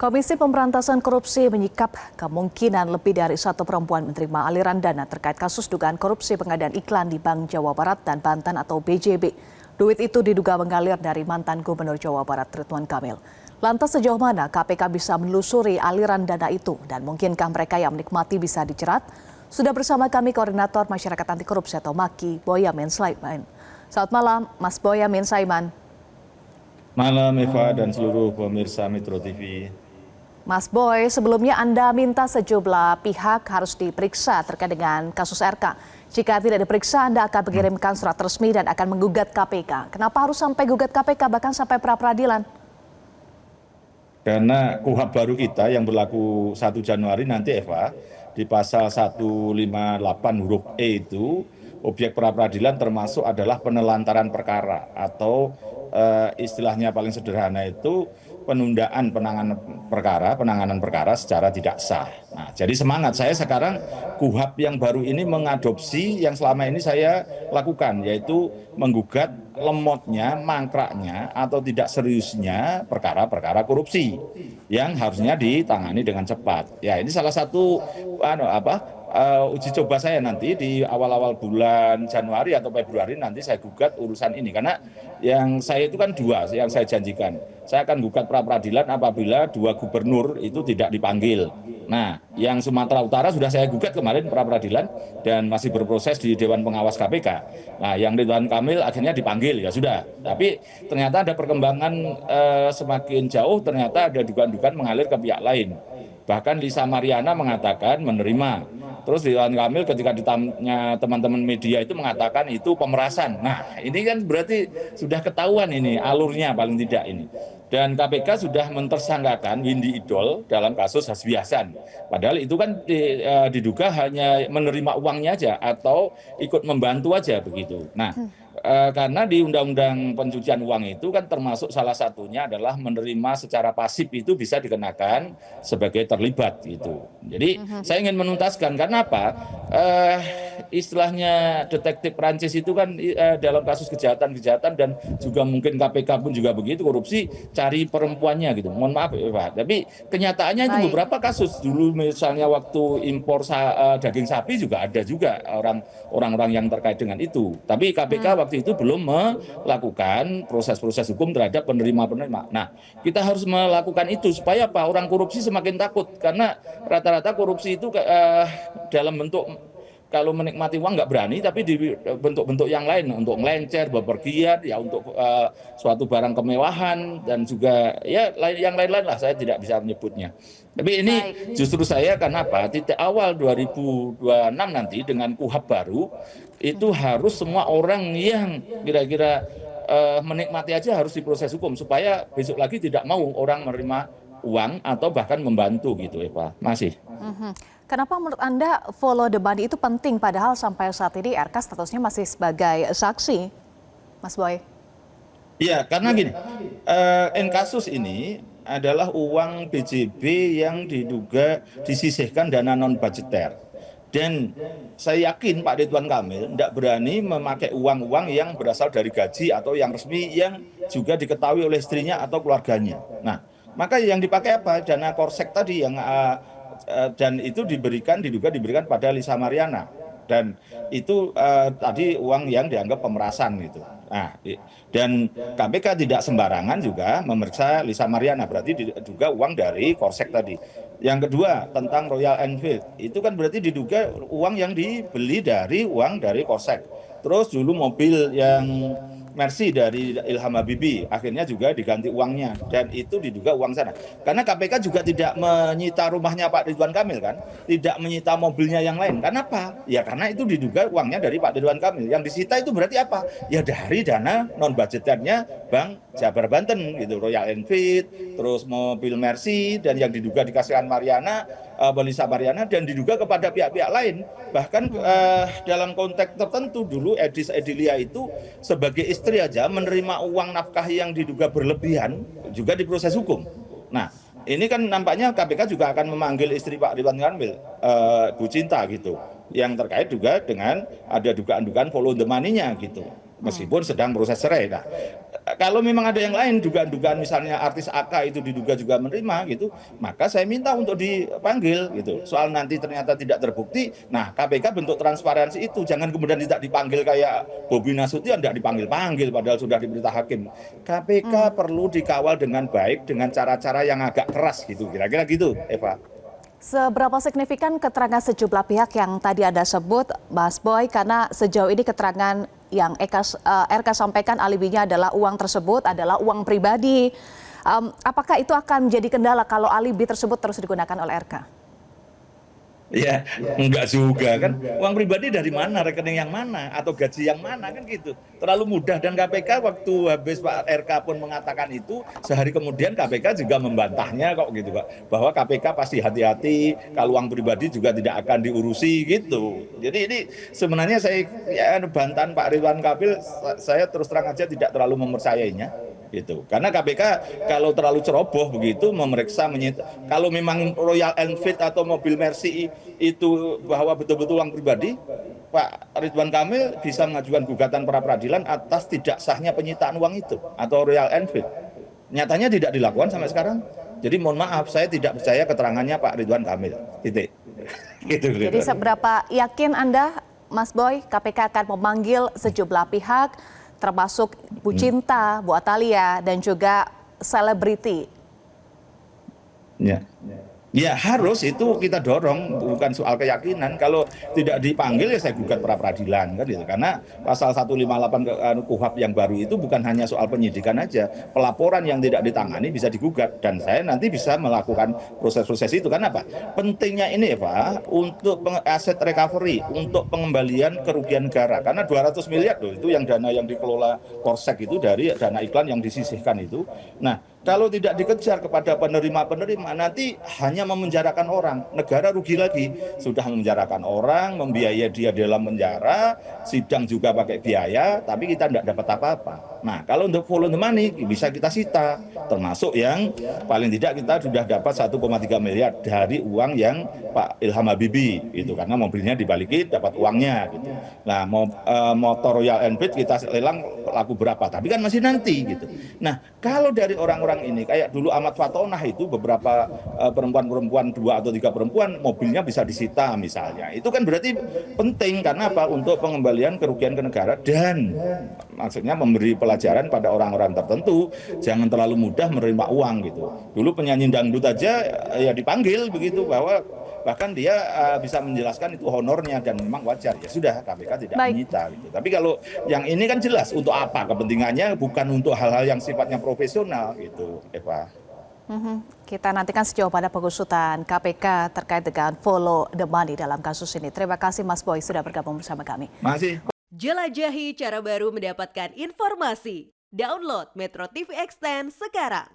Komisi Pemberantasan Korupsi menyikap kemungkinan lebih dari satu perempuan menerima aliran dana terkait kasus dugaan korupsi pengadaan iklan di Bank Jawa Barat dan Banten atau BJB. Duit itu diduga mengalir dari mantan Gubernur Jawa Barat Ridwan Kamil. Lantas sejauh mana KPK bisa menelusuri aliran dana itu dan mungkinkah mereka yang menikmati bisa dijerat? Sudah bersama kami Koordinator Masyarakat Anti Korupsi atau MAKI, Boyamin Saiman. Selamat malam, Mas Boyamin Saiman. Malam Eva dan seluruh pemirsa Metro TV. Mas Boy, sebelumnya Anda minta sejumlah pihak harus diperiksa terkait dengan kasus RK. Jika tidak diperiksa, Anda akan mengirimkan surat resmi dan akan menggugat KPK. Kenapa harus sampai gugat KPK, bahkan sampai pra-peradilan? Karena KUHP baru kita yang berlaku 1 Januari nanti Eva, di pasal 158 huruf E itu, objek pra-peradilan termasuk adalah penelantaran perkara atau istilahnya paling sederhana itu penundaan penanganan perkara secara tidak sah. Nah, jadi semangat saya sekarang KUHP yang baru ini mengadopsi yang selama ini saya lakukan, yaitu menggugat lemotnya, mangkraknya atau tidak seriusnya perkara-perkara korupsi yang harusnya ditangani dengan cepat. Ya, ini salah satu uji coba saya nanti di awal-awal bulan Januari atau Februari nanti saya gugat urusan ini, karena yang saya itu kan dua yang saya janjikan. Saya akan gugat pra-peradilan apabila 2 gubernur itu tidak dipanggil. Nah, yang Sumatera Utara sudah saya gugat kemarin pra-peradilan dan masih berproses di Dewan Pengawas KPK. Nah, yang Ridwan Kamil akhirnya dipanggil, ya sudah. Tapi ternyata ada perkembangan semakin jauh, ternyata ada dugaan-dugaan mengalir ke pihak lain. Bahkan Lisa Mariana mengatakan menerima. Terus Ridwan Kamil ketika ditanya teman-teman media itu mengatakan itu pemerasan. Nah, ini kan berarti sudah ketahuan ini alurnya paling tidak ini. Dan KPK sudah mentersangkakan Windy Idol dalam kasus Hasbi Hasan. Padahal itu kan diduga hanya menerima uangnya aja atau ikut membantu aja begitu. Nah, karena di Undang-Undang Pencucian Uang itu kan termasuk salah satunya adalah menerima secara pasif itu bisa dikenakan sebagai terlibat gitu. Jadi saya ingin menuntaskan karena apa? Istilahnya detektif Prancis itu kan dalam kasus kejahatan-kejahatan dan juga mungkin KPK pun juga begitu korupsi cari perempuannya gitu. Mohon maaf Pak, tapi kenyataannya itu beberapa kasus dulu misalnya waktu impor daging sapi juga ada juga orang-orang yang terkait dengan itu. Tapi KPK waktu itu belum melakukan proses-proses hukum terhadap penerima-penerima. Nah, kita harus melakukan itu supaya apa? Orang korupsi semakin takut karena rata-rata korupsi itu dalam bentuk kalau menikmati uang nggak berani, tapi di bentuk-bentuk yang lain untuk melencer, bepergian, ya untuk suatu barang kemewahan dan juga ya yang lain-lain lah saya tidak bisa menyebutnya. Tapi ini justru saya kenapa titik awal 2026 nanti dengan KUHP baru itu harus semua orang yang kira-kira menikmati aja harus diproses hukum supaya besok lagi tidak mau orang menerima uang atau bahkan membantu gitu Eva. Masih. Kenapa menurut Anda follow the money itu penting padahal sampai saat ini RK statusnya masih sebagai saksi, Mas Boy? Iya, karena gini, kasus ini adalah uang BJB yang diduga disisihkan dana non-budgeter. Dan saya yakin Pak Ridwan Kamil tidak berani memakai uang-uang yang berasal dari gaji atau yang resmi yang juga diketahui oleh istrinya atau keluarganya. Nah, maka yang dipakai apa? Dana korsek tadi yang dan itu diduga diberikan pada Lisa Mariana. Dan itu tadi uang yang dianggap pemerasan gitu. Nah, dan KPK tidak sembarangan juga memeriksa Lisa Mariana, berarti diduga uang dari korsek tadi. Yang kedua tentang Royal Enfield, itu kan berarti diduga uang yang dibeli dari uang dari korsek. Terus dulu mobil yang Mercy dari Ilham Habibie akhirnya juga diganti uangnya dan itu diduga uang sana. Karena KPK juga tidak menyita rumahnya Pak Ridwan Kamil kan, tidak menyita mobilnya yang lain. Karena apa? Ya karena itu diduga uangnya dari Pak Ridwan Kamil. Yang disita itu berarti apa? Ya dari dana non budgeternya Bank Jabar Banten gitu, Royal Enfield, terus mobil Mercy dan yang diduga dikasihkan Lisa Mariana dan diduga kepada pihak-pihak lain. Bahkan dalam konteks tertentu dulu Edis Edilia itu sebagai istri aja menerima uang nafkah yang diduga berlebihan juga diproses hukum. Nah, ini kan nampaknya KPK juga akan memanggil istri Pak Ridwan Kamil, Bu Cinta gitu, yang terkait juga dengan ada dugaan-dugaan follow the money-nya gitu, meskipun sedang proses cerai. Nah, kalau memang ada yang lain dugaan-dugaan misalnya artis AK itu diduga juga menerima gitu, maka saya minta untuk dipanggil gitu. Soal nanti ternyata tidak terbukti, nah KPK bentuk transparansi itu, jangan kemudian tidak dipanggil kayak Bobi Nasution tidak dipanggil-panggil padahal sudah diperintah hakim. KPK perlu dikawal dengan baik dengan cara-cara yang agak keras gitu, kira-kira gitu, Eva. Seberapa signifikan keterangan sejumlah pihak yang tadi Anda sebut, Mas Boy, karena sejauh ini keterangan yang RK sampaikan alibinya adalah uang tersebut adalah uang pribadi. Apakah itu akan menjadi kendala kalau alibi tersebut terus digunakan oleh RK? Ya, enggak juga kan. Uang pribadi dari mana, rekening yang mana, atau gaji yang mana kan gitu. Terlalu mudah dan KPK waktu habis Pak RK pun mengatakan itu, sehari kemudian KPK juga membantahnya kok gitu Pak. Bahwa KPK pasti hati-hati, kalau uang pribadi juga tidak akan diurusi gitu. Jadi ini sebenarnya saya bantahan Pak Ridwan Kamil, saya terus terang aja tidak terlalu mempercayainya. Gitu. Karena KPK kalau terlalu ceroboh begitu memeriksa kalau memang Royal Enfield atau mobil Mercy itu bahwa betul-betul uang pribadi, Pak Ridwan Kamil bisa mengajukan gugatan pra peradilan atas tidak sahnya penyitaan uang itu atau Royal Enfield. Nyatanya tidak dilakukan sampai sekarang. Jadi mohon maaf, saya tidak percaya keterangannya Pak Ridwan Kamil. Titik. Gitu. Jadi seberapa yakin Anda, Mas Boy, KPK akan memanggil sejumlah pihak termasuk Bu Cinta, Bu Atalia, dan juga selebriti? Ya harus itu kita dorong, bukan soal keyakinan. Kalau tidak dipanggil ya saya gugat pra peradilan kan gitu. Karena pasal 158 KUHP yang baru itu bukan hanya soal penyidikan aja, pelaporan yang tidak ditangani bisa digugat dan saya nanti bisa melakukan proses-proses itu. Karena apa? Pentingnya ini Eva untuk aset recovery, untuk pengembalian kerugian negara. Karena 200 miliar loh itu yang dana yang dikelola Polsek itu dari dana iklan yang disisihkan itu. Nah, kalau tidak dikejar kepada penerima-penerima, nanti hanya memenjarakan orang. Negara rugi lagi. Sudah memenjarakan orang, membiayai dia dalam penjara, sidang juga pakai biaya, tapi kita tidak dapat apa-apa. Nah, kalau untuk follow the money bisa kita sita. Termasuk yang paling tidak kita sudah dapat 1,3 miliar dari uang yang Pak Ilham Habibie. Itu karena mobilnya dibalikin, dapat uangnya. Gitu. Nah, motor Royal Enfield kita lelang laku berapa, tapi kan masih nanti. Gitu. Nah, kalau dari orang-orang ini kayak dulu Ahmad Fatonah itu beberapa perempuan-perempuan 2 atau 3 perempuan mobilnya bisa disita misalnya. Itu kan berarti penting karena apa? Untuk pengembalian kerugian ke negara dan maksudnya memberi pelajaran pada orang-orang tertentu jangan terlalu mudah menerima uang gitu. Dulu penyanyi dangdut aja ya dipanggil begitu bahwa bahkan dia bisa menjelaskan itu honornya dan memang wajar ya sudah KPK tidak menyita gitu. Tapi kalau yang ini kan jelas untuk apa kepentingannya bukan untuk hal-hal yang sifatnya profesional gitu, Eva. Kita nantikan sejauh mana pengusutan KPK terkait dengan follow the money dalam kasus ini. Terima kasih Mas Boy sudah bergabung bersama kami. Masih. Jelajahi cara baru mendapatkan informasi. Download Metro TV Extend sekarang.